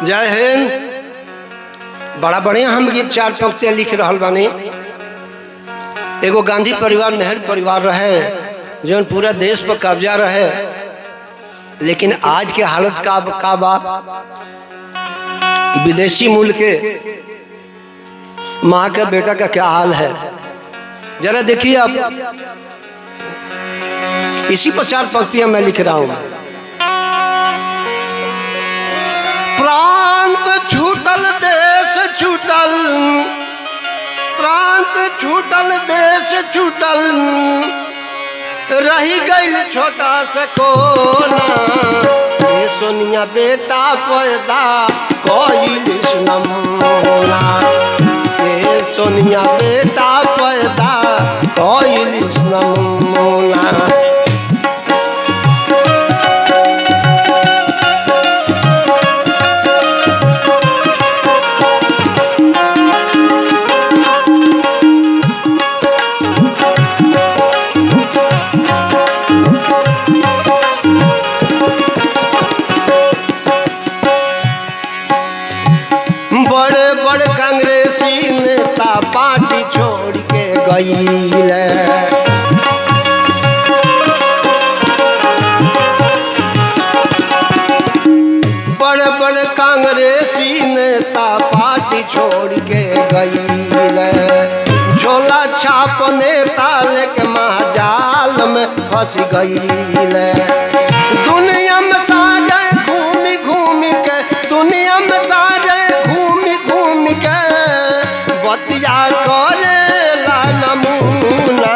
जय हिंद। बड़ा बढ़िया हम गीत चार पंक्तियां लिख रहा बानी। एगो गांधी परिवार नेहरू परिवार रहे जो पूरा देश पर कब्जा रहे, लेकिन आज के हालत का बा विदेशी मुल्क के माँ का बेटा का क्या हाल है जरा देखिए आप। इसी पर चार पंक्तियां मैं लिख रहा हूं। प्रांत छूटल देश छूटल, प्रांत छूटल देश छूटल, रही गई छोटा सा कोना। ये सोनिया बेटा पैदा कोई नमूना, ये सोनिया बेटा पैदा कोई नमूना। कांग्रेसी नेता पार्टी छोड़ के गईले, बड़े बड़े कांग्रेसी नेता पार्टी छोड़ के गईले। झोला छाप नेता लेके महाजाल में फंस गईले। दुनिया में सारे घूमी घूमी के, दुनिया में सारे बतिया करेला नमूना,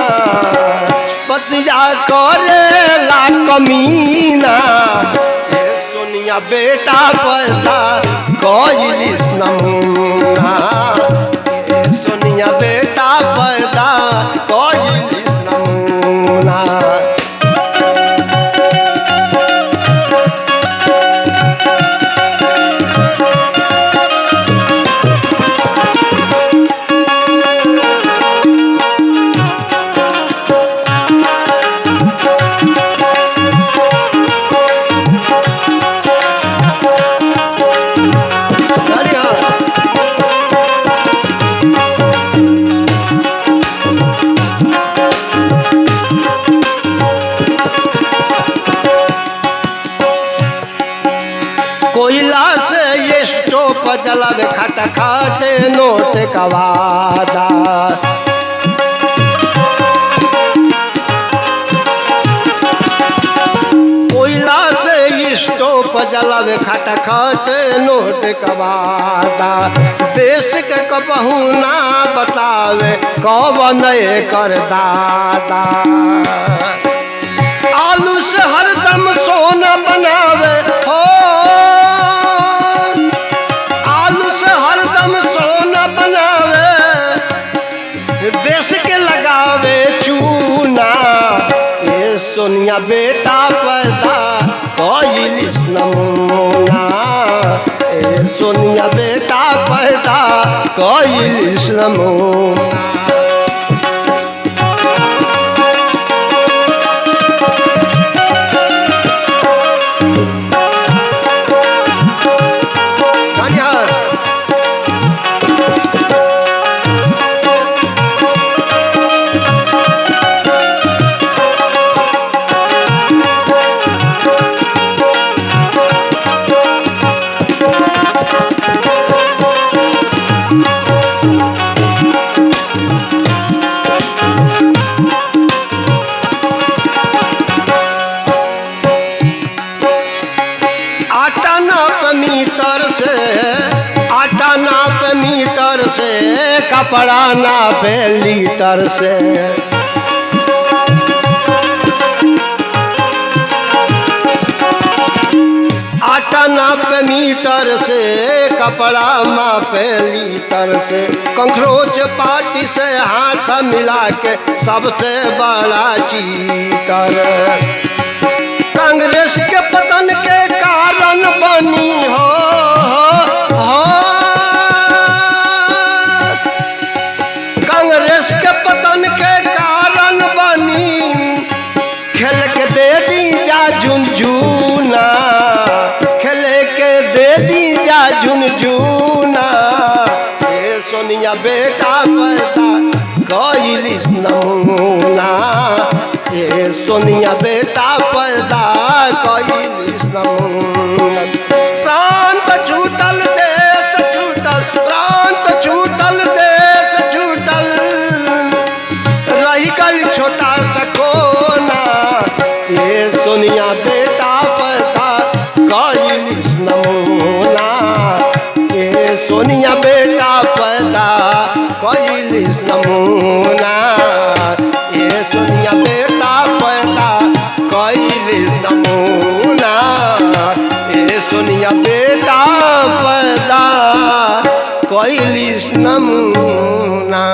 बतिया करेला कमीना। ये सोनिया बेटा पैदा कोई नमूना, ये सोनिया बेटा पैदा कोई नमूना। कोयला से ये स्टोप जलावे खटा खाते नोट का वादा। कोयला से ये स्टोप जलावे खटा खाते नोट का वादा। देश के कबहू ना बतावे कौन कर दादा। आलू से हरदम सोना बनावे हो, देश के लगावे चूना। ये सोनिया बेटा पैदा कोई नमूना, ये सोनिया बेटा पैदा कोई नमूना। आटा नाप मीटर से, कपड़ा नाप लीटर से। आटा नाप मीटर से, कपड़ा माप लीटर से। कांग्रेस पार्टी से हाथ मिला के सबसे बड़ा चीटर। कांग्रेस के पतन के कारण बनी हो, कांग्रेस के पतन के कारण बनी। खेल के दे दी जा झुनझुना, खेल के दे दी जा झुनझुना ये सोनिया बेटा पैदा कैलिस नमूना ये सोनिया बेटा पैदा कैलिस नमूना। प्रांत छूटल देश छूटल प्रांत छूटल देश छूटल रही गल छोटा सा कोना ये सोनिया बेटा पैदा कैलिस नमूना ये सोनिया बेटा पैदा कैलिस नमूना ये सोनिया बेटा पैदा कैलिस नमूना ये सोनिया बेटा पैदा कैलिस नमूना।